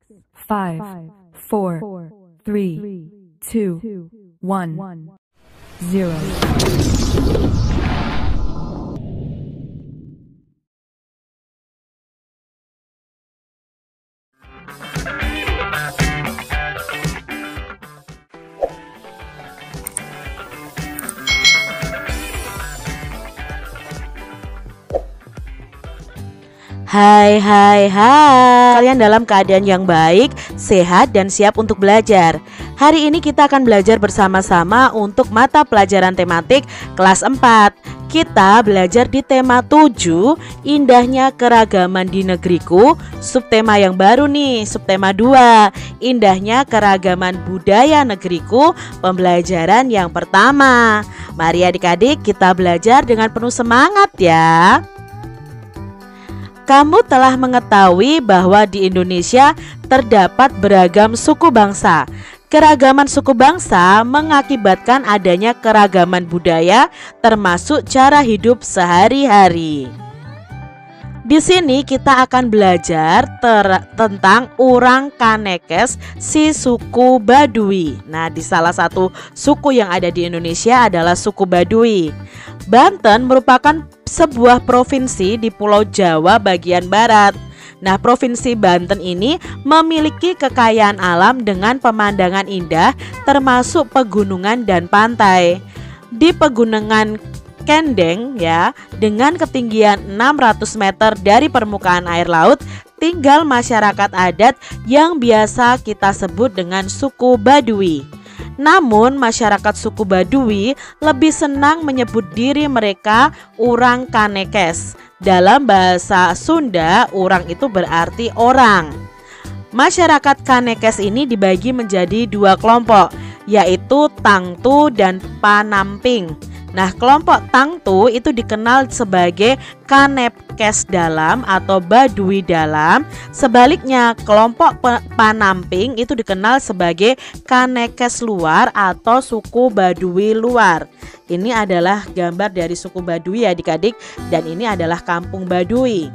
5, 4, 3, 2, 1, 0. Hai, kalian dalam keadaan yang baik, sehat, dan siap untuk belajar. Hari ini kita akan belajar bersama-sama untuk mata pelajaran tematik kelas 4. Kita belajar di tema 7, indahnya keragaman di negeriku. Subtema yang baru nih, subtema 2, indahnya keragaman budaya negeriku. Pembelajaran yang pertama. Mari adik-adik kita belajar dengan penuh semangat ya. Kamu telah mengetahui bahwa di Indonesia terdapat beragam suku bangsa. Keragaman suku bangsa mengakibatkan adanya keragaman budaya, termasuk cara hidup sehari-hari. Di sini kita akan belajar tentang Urang Kanekes si suku Baduy. Nah, di salah satu suku yang ada di Indonesia adalah suku Baduy. Banten merupakan sebuah provinsi di Pulau Jawa bagian barat. Nah, provinsi Banten ini memiliki kekayaan alam dengan pemandangan indah, termasuk pegunungan dan pantai. Di pegunungan Kendeng ya, dengan ketinggian 600 meter dari permukaan air laut, tinggal masyarakat adat yang biasa kita sebut dengan suku Baduy. Namun masyarakat suku Baduy lebih senang menyebut diri mereka Urang Kanekes. Dalam bahasa Sunda, urang itu berarti orang. Masyarakat Kanekes ini dibagi menjadi dua kelompok, yaitu Tangtu dan Panamping. Nah, kelompok Tangtu itu dikenal sebagai Kanekes dalam atau Baduy dalam. Sebaliknya, kelompok Panamping itu dikenal sebagai Kanekes luar atau suku Baduy luar. Ini adalah gambar dari suku Baduy ya adik-adik, dan ini adalah kampung Baduy.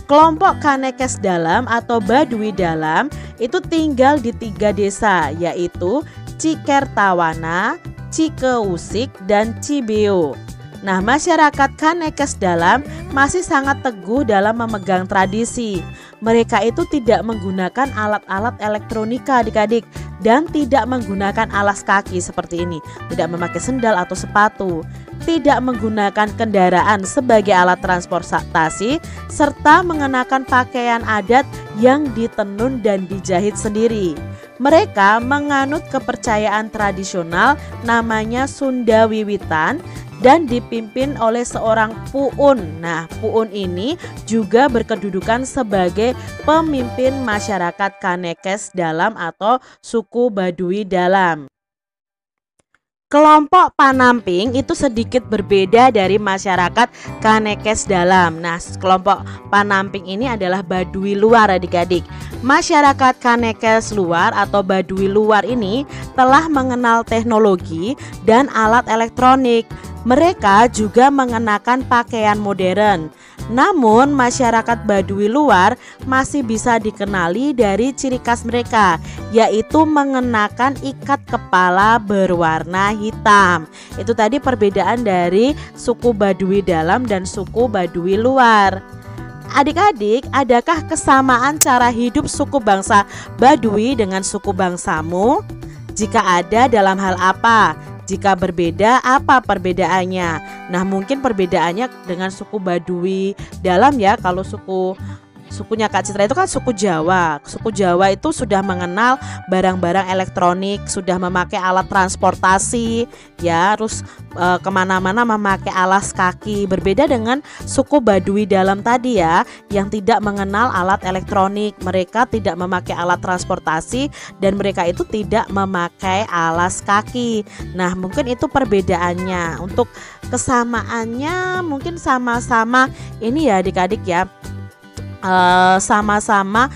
Kelompok Kanekes dalam atau Baduy dalam itu tinggal di 3 desa, yaitu Cikertawana, Cikeusik, dan Cibeo. Nah, masyarakat Kanekes dalam masih sangat teguh dalam memegang tradisi. Mereka itu tidak menggunakan alat-alat elektronika adik-adik, dan tidak menggunakan alas kaki seperti ini, tidak memakai sendal atau sepatu, tidak menggunakan kendaraan sebagai alat transportasi, serta mengenakan pakaian adat yang ditenun dan dijahit sendiri. Mereka menganut kepercayaan tradisional namanya Sunda Wiwitan dan dipimpin oleh seorang puun. Nah, puun ini juga berkedudukan sebagai pemimpin masyarakat Kanekes dalam atau suku Baduy dalam. Kelompok Panamping itu sedikit berbeda dari masyarakat Kanekes dalam. Nah, kelompok Panamping ini adalah Baduy luar adik-adik. Masyarakat Kanekes luar atau Baduy luar ini telah mengenal teknologi dan alat elektronik. Mereka juga mengenakan pakaian modern. Namun masyarakat Baduy luar masih bisa dikenali dari ciri khas mereka, yaitu mengenakan ikat kepala berwarna hitam. Itu tadi perbedaan dari suku Baduy dalam dan suku Baduy luar. Adik-adik, adakah kesamaan cara hidup suku bangsa Baduy dengan suku bangsamu? Jika ada, dalam hal apa? Jika berbeda, apa perbedaannya? Nah, mungkin perbedaannya dengan suku Baduy dalam ya. Kalau sukunya Kak Citra itu kan suku Jawa. Suku Jawa itu sudah mengenal barang-barang elektronik, sudah memakai alat transportasi ya, terus kemana-mana memakai alas kaki. Berbeda dengan suku Baduy dalam tadi ya, yang tidak mengenal alat elektronik. Mereka tidak memakai alat transportasi dan mereka itu tidak memakai alas kaki. Nah, mungkin itu perbedaannya. Untuk kesamaannya mungkin sama-sama ini ya adik-adik ya, sama-sama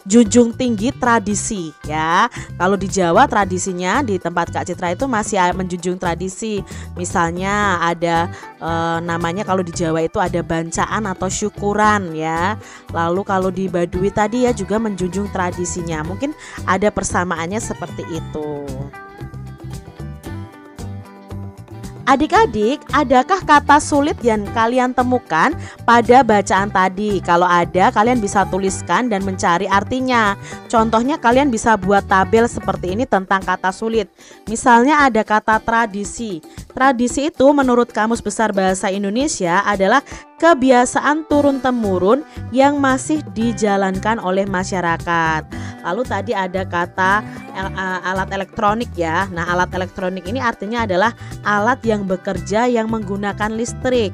junjung tinggi tradisi ya. Kalau di Jawa tradisinya di tempat Kak Citra itu masih menjunjung tradisi. Misalnya ada namanya kalau di Jawa itu ada bancaan atau syukuran ya. Lalu kalau di Baduy tadi ya juga menjunjung tradisinya. Mungkin ada persamaannya seperti itu. Adik-adik, adakah kata sulit yang kalian temukan pada bacaan tadi? Kalau ada, kalian bisa tuliskan dan mencari artinya. Contohnya kalian bisa buat tabel seperti ini tentang kata sulit. Misalnya ada kata tradisi. Tradisi itu menurut Kamus Besar Bahasa Indonesia adalah kebiasaan turun-temurun yang masih dijalankan oleh masyarakat. Lalu tadi ada kata alat elektronik ya. Nah, alat elektronik ini artinya adalah alat yang bekerja yang menggunakan listrik.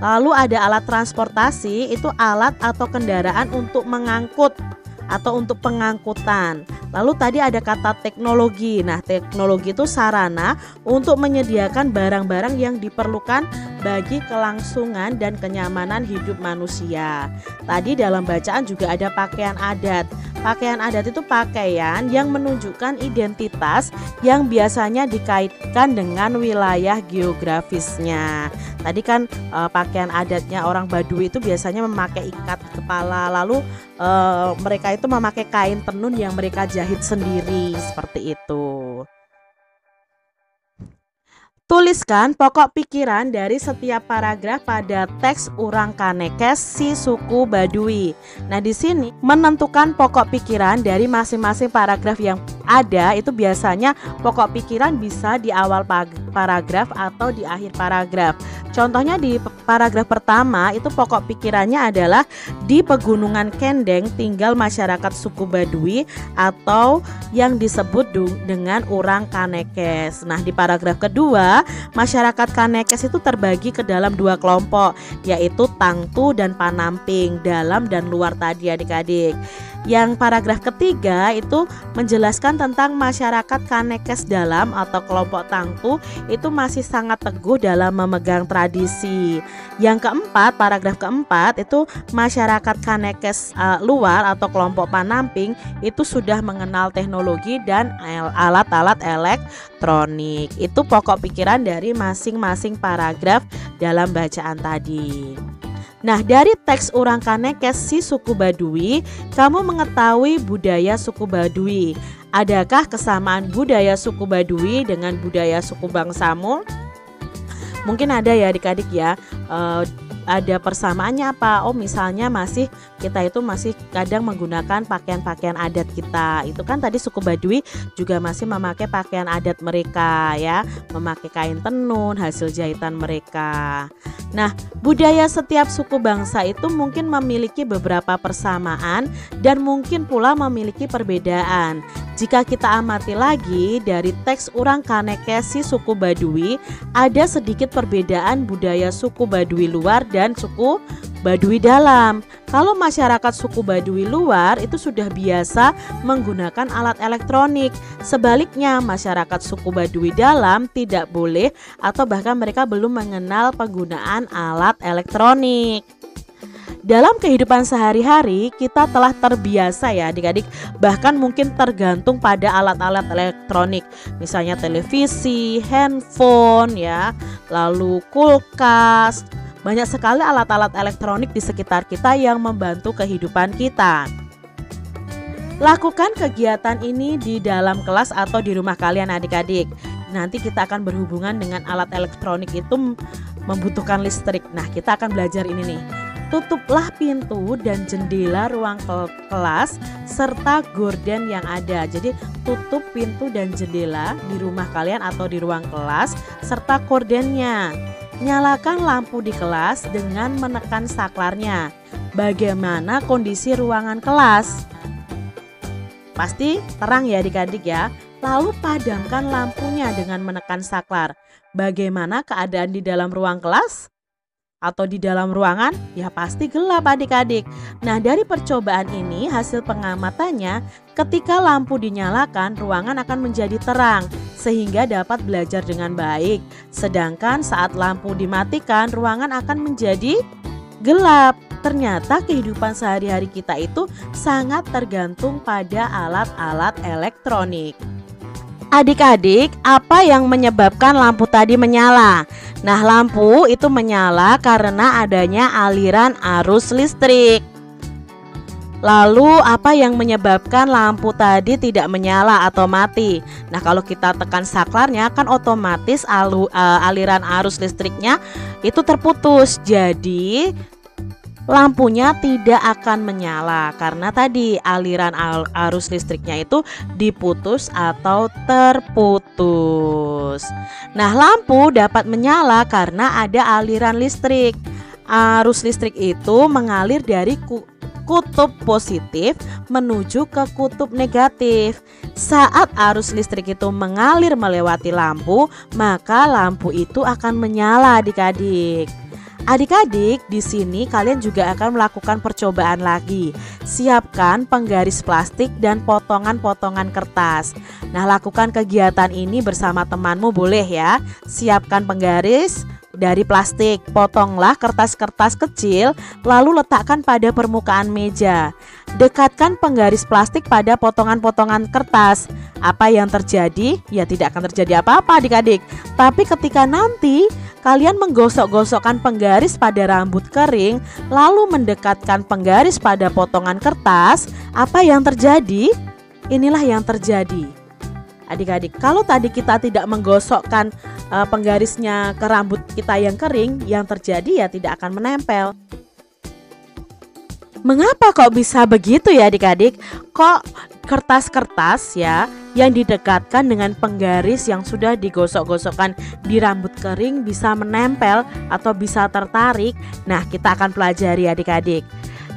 Lalu ada alat transportasi, itu alat atau kendaraan untuk mengangkut atau untuk pengangkutan. Lalu tadi ada kata teknologi. Nah, teknologi itu sarana untuk menyediakan barang-barang yang diperlukan bagi kelangsungan dan kenyamanan hidup manusia. Tadi dalam bacaan juga ada pakaian adat. Pakaian adat itu pakaian yang menunjukkan identitas yang biasanya dikaitkan dengan wilayah geografisnya. Tadi kan pakaian adatnya orang Baduy itu biasanya memakai ikat kepala, lalu mereka itu memakai kain tenun yang mereka jahit sendiri seperti itu. Tuliskan pokok pikiran dari setiap paragraf pada teks Urang Kanekes si suku Baduy. Nah, di sini menentukan pokok pikiran dari masing-masing paragraf yang ada itu biasanya pokok pikiran bisa di awal paragraf atau di akhir paragraf. Contohnya di paragraf pertama itu pokok pikirannya adalah di Pegunungan Kendeng tinggal masyarakat suku Baduy atau yang disebut dengan Urang Kanekes. Nah, di paragraf kedua masyarakat Kanekes itu terbagi ke dalam dua kelompok, yaitu Tangtu dan Panamping, dalam dan luar tadi adik-adik. Yang paragraf ketiga itu menjelaskan tentang masyarakat Kanekes dalam atau kelompok Tangtu itu masih sangat teguh dalam memegang tradisi. Yang keempat, paragraf keempat itu masyarakat Kanekes luar atau kelompok Panamping itu sudah mengenal teknologi dan alat-alat elektronik. Itu pokok pikiran dari masing-masing paragraf dalam bacaan tadi. Nah, dari teks Urang Kanekes si suku Baduy, kamu mengetahui budaya suku Baduy. Adakah kesamaan budaya suku Baduy dengan budaya suku bangsamu? Mungkin ada ya adik-adik ya. Ada persamaannya apa? Oh, misalnya kita itu masih kadang menggunakan pakaian-pakaian adat kita. Itu kan tadi suku Baduy juga masih memakai pakaian adat mereka ya, memakai kain tenun hasil jahitan mereka. Nah, budaya setiap suku bangsa itu mungkin memiliki beberapa persamaan dan mungkin pula memiliki perbedaan. Jika kita amati lagi dari teks Urang Kanekes si suku Baduy, ada sedikit perbedaan budaya suku Baduy luar dan suku Baduy dalam. Kalau masyarakat suku Baduy luar itu sudah biasa menggunakan alat elektronik. Sebaliknya, masyarakat suku Baduy dalam tidak boleh atau bahkan mereka belum mengenal penggunaan alat elektronik. Dalam kehidupan sehari-hari kita telah terbiasa ya adik-adik, bahkan mungkin tergantung pada alat-alat elektronik. Misalnya televisi, handphone ya, lalu kulkas. Banyak sekali alat-alat elektronik di sekitar kita yang membantu kehidupan kita. Lakukan kegiatan ini di dalam kelas atau di rumah kalian adik-adik. Nanti kita akan berhubungan dengan alat elektronik itu membutuhkan listrik. Nah, kita akan belajar ini nih. Tutuplah pintu dan jendela ruang kelas serta gorden yang ada. Jadi tutup pintu dan jendela di rumah kalian atau di ruang kelas serta gordennya. Nyalakan lampu di kelas dengan menekan saklarnya. Bagaimana kondisi ruangan kelas? Pasti terang ya adik-adik ya. Lalu padamkan lampunya dengan menekan saklar. Bagaimana keadaan di dalam ruang kelas? Atau di dalam ruangan? Ya pasti gelap adik-adik. Nah, dari percobaan ini hasil pengamatannya ketika lampu dinyalakan ruangan akan menjadi terang sehingga dapat belajar dengan baik. Sedangkan saat lampu dimatikan ruangan akan menjadi gelap. ternyata kehidupan sehari-hari kita itu sangat tergantung pada alat-alat elektronik. Adik-adik, apa yang menyebabkan lampu tadi menyala? Nah, lampu itu menyala karena adanya aliran arus listrik. Lalu apa yang menyebabkan lampu tadi tidak menyala atau mati? Nah, kalau kita tekan saklarnya kan otomatis aliran arus listriknya itu terputus. Jadi lampunya tidak akan menyala karena tadi aliran arus listriknya itu diputus atau terputus. Nah, lampu dapat menyala karena ada aliran listrik. Arus listrik itu mengalir dari kutub positif menuju ke kutub negatif. Saat arus listrik itu mengalir melewati lampu, maka lampu itu akan menyala adik-adik. Adik-adik, di sini kalian juga akan melakukan percobaan lagi. Siapkan penggaris plastik dan potongan-potongan kertas. Nah, lakukan kegiatan ini bersama temanmu boleh ya. Siapkan penggaris dari plastik, potonglah kertas-kertas kecil, lalu letakkan pada permukaan meja. Dekatkan penggaris plastik pada potongan-potongan kertas. Apa yang terjadi? Ya, tidak akan terjadi apa-apa adik-adik. Tapi ketika nanti kalian menggosok-gosokkan penggaris pada rambut kering, lalu mendekatkan penggaris pada potongan kertas, apa yang terjadi? Inilah yang terjadi. Adik-adik, kalau tadi kita tidak menggosokkan penggarisnya ke rambut kita yang kering, yang terjadi ya tidak akan menempel. Mengapa kok bisa begitu ya adik-adik? Kok kertas-kertas ya yang didekatkan dengan penggaris yang sudah digosok-gosokkan di rambut kering bisa menempel atau bisa tertarik? Nah, kita akan pelajari adik-adik.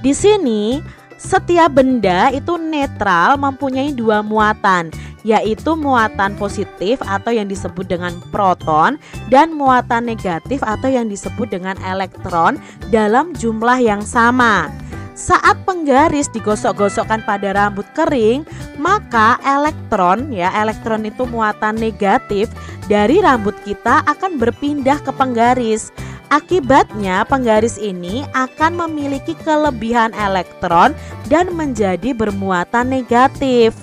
Di sini setiap benda itu netral mempunyai dua muatan, yaitu muatan positif atau yang disebut dengan proton dan muatan negatif atau yang disebut dengan elektron dalam jumlah yang sama. Saat penggaris digosok-gosokkan pada rambut kering, maka elektron itu muatan negatif dari rambut kita akan berpindah ke penggaris. Akibatnya penggaris ini akan memiliki kelebihan elektron dan menjadi bermuatan negatif.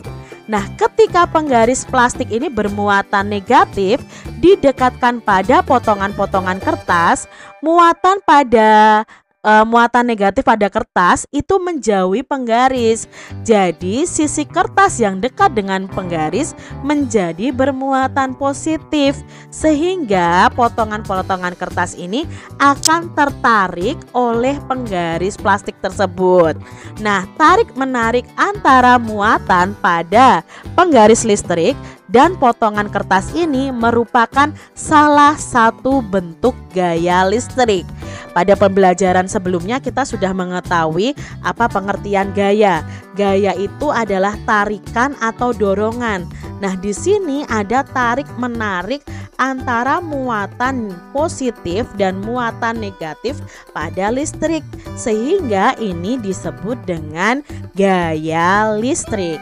Nah, ketika penggaris plastik ini bermuatan negatif didekatkan pada potongan-potongan kertas, muatan negatif pada kertas itu menjauhi penggaris. Jadi sisi kertas yang dekat dengan penggaris menjadi bermuatan positif, sehingga potongan-potongan kertas ini akan tertarik oleh penggaris plastik tersebut. Nah, tarik-menarik antara muatan pada penggaris listrik dan potongan kertas ini merupakan salah satu bentuk gaya listrik. Pada pembelajaran sebelumnya kita sudah mengetahui apa pengertian gaya. Gaya itu adalah tarikan atau dorongan. Nah, di sini ada tarik-menarik antara muatan positif dan muatan negatif pada listrik, sehingga ini disebut dengan gaya listrik.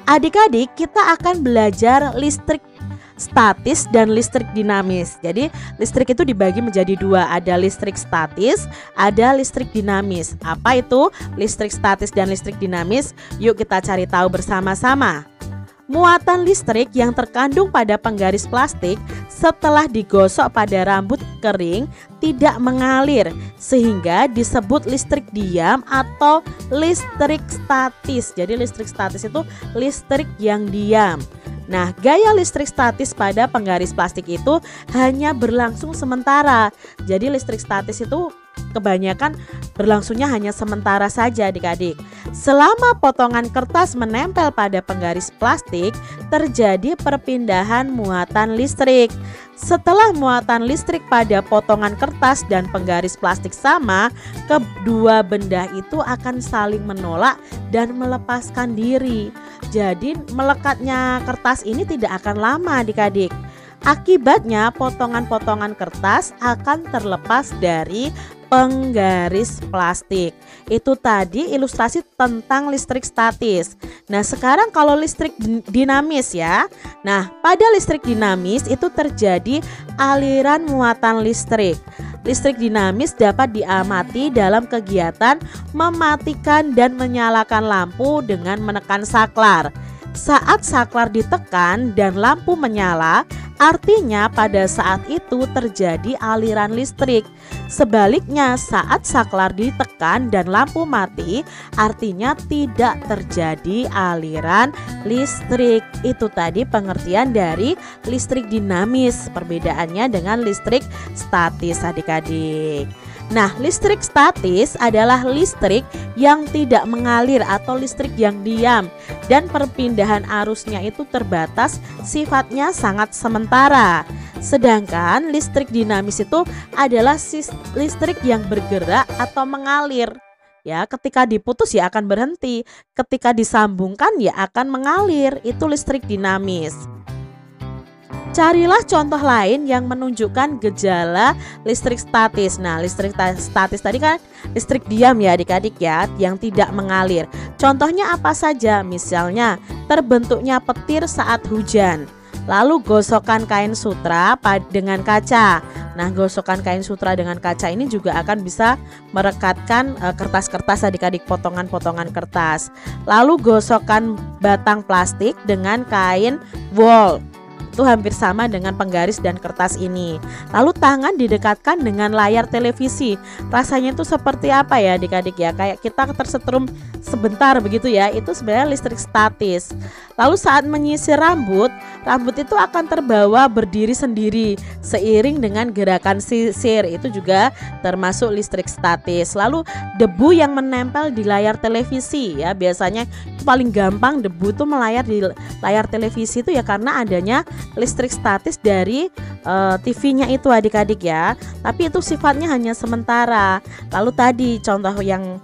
Adik-adik, kita akan belajar listrik statis dan listrik dinamis. Jadi listrik itu dibagi menjadi dua, ada listrik statis, ada listrik dinamis. Apa itu listrik statis dan listrik dinamis? Yuk kita cari tahu bersama-sama. Muatan listrik yang terkandung pada penggaris plastik setelah digosok pada rambut kering tidak mengalir, sehingga disebut listrik diam atau listrik statis. Jadi listrik statis itu listrik yang diam. Nah, gaya listrik statis pada penggaris plastik itu hanya berlangsung sementara. Jadi listrik statis itu kebanyakan berlangsungnya hanya sementara saja adik-adik. Selama potongan kertas menempel pada penggaris plastik, terjadi perpindahan muatan listrik. Setelah muatan listrik pada potongan kertas dan penggaris plastik sama, kedua benda itu akan saling menolak dan melepaskan diri. Jadi melekatnya kertas ini tidak akan lama adik-adik. Akibatnya potongan-potongan kertas akan terlepas dari penggaris plastik. Itu tadi ilustrasi tentang listrik statis. Nah, sekarang kalau listrik dinamis ya. Nah, pada listrik dinamis itu terjadi aliran muatan listrik. Listrik dinamis dapat diamati dalam kegiatan mematikan dan menyalakan lampu dengan menekan saklar. Saat saklar ditekan dan lampu menyala, artinya pada saat itu terjadi aliran listrik. Sebaliknya, saat saklar ditekan dan lampu mati, artinya tidak terjadi aliran listrik. Itu tadi pengertian dari listrik dinamis, perbedaannya dengan listrik statis adik-adik. Nah, listrik statis adalah listrik yang tidak mengalir atau listrik yang diam dan perpindahan arusnya itu terbatas, sifatnya sangat sementara. Sedangkan listrik dinamis itu adalah listrik yang bergerak atau mengalir. Ya, ketika diputus ya akan berhenti, ketika disambungkan ya akan mengalir. Itu listrik dinamis. Carilah contoh lain yang menunjukkan gejala listrik statis. Nah, listrik statis tadi kan listrik diam ya adik-adik ya, yang tidak mengalir. Contohnya apa saja? Misalnya terbentuknya petir saat hujan. Lalu gosokan kain sutra dengan kaca. Nah, gosokan kain sutra dengan kaca ini juga akan bisa merekatkan kertas-kertas adik-adik, potongan-potongan kertas. Lalu gosokan batang plastik dengan kain wol. Itu hampir sama dengan penggaris dan kertas ini. Lalu tangan didekatkan dengan layar televisi. Rasanya itu seperti apa ya adik-adik ya? Kayak kita tersetrum sebentar begitu ya. Itu sebenarnya listrik statis. Lalu saat menyisir rambut itu akan terbawa berdiri sendiri seiring dengan gerakan sisir. Itu juga termasuk listrik statis. Lalu debu yang menempel di layar televisi ya, biasanya itu paling gampang debu itu melayar di layar televisi itu ya karena adanya listrik statis dari TV-nya itu adik-adik ya. Tapi itu sifatnya hanya sementara. Lalu tadi contoh yang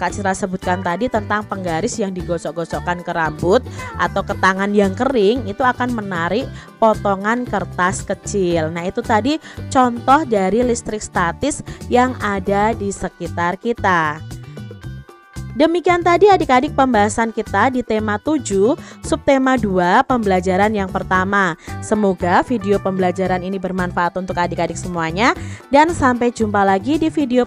Kak Citra sebutkan tadi tentang penggaris yang digosok-gosokkan ke rambut atau ke tangan yang kering, itu akan menarik potongan kertas kecil. Nah, itu tadi contoh dari listrik statis yang ada di sekitar kita. Demikian tadi adik-adik pembahasan kita di tema 7, subtema 2, pembelajaran yang pertama. Semoga video pembelajaran ini bermanfaat untuk adik-adik semuanya, dan sampai jumpa lagi di video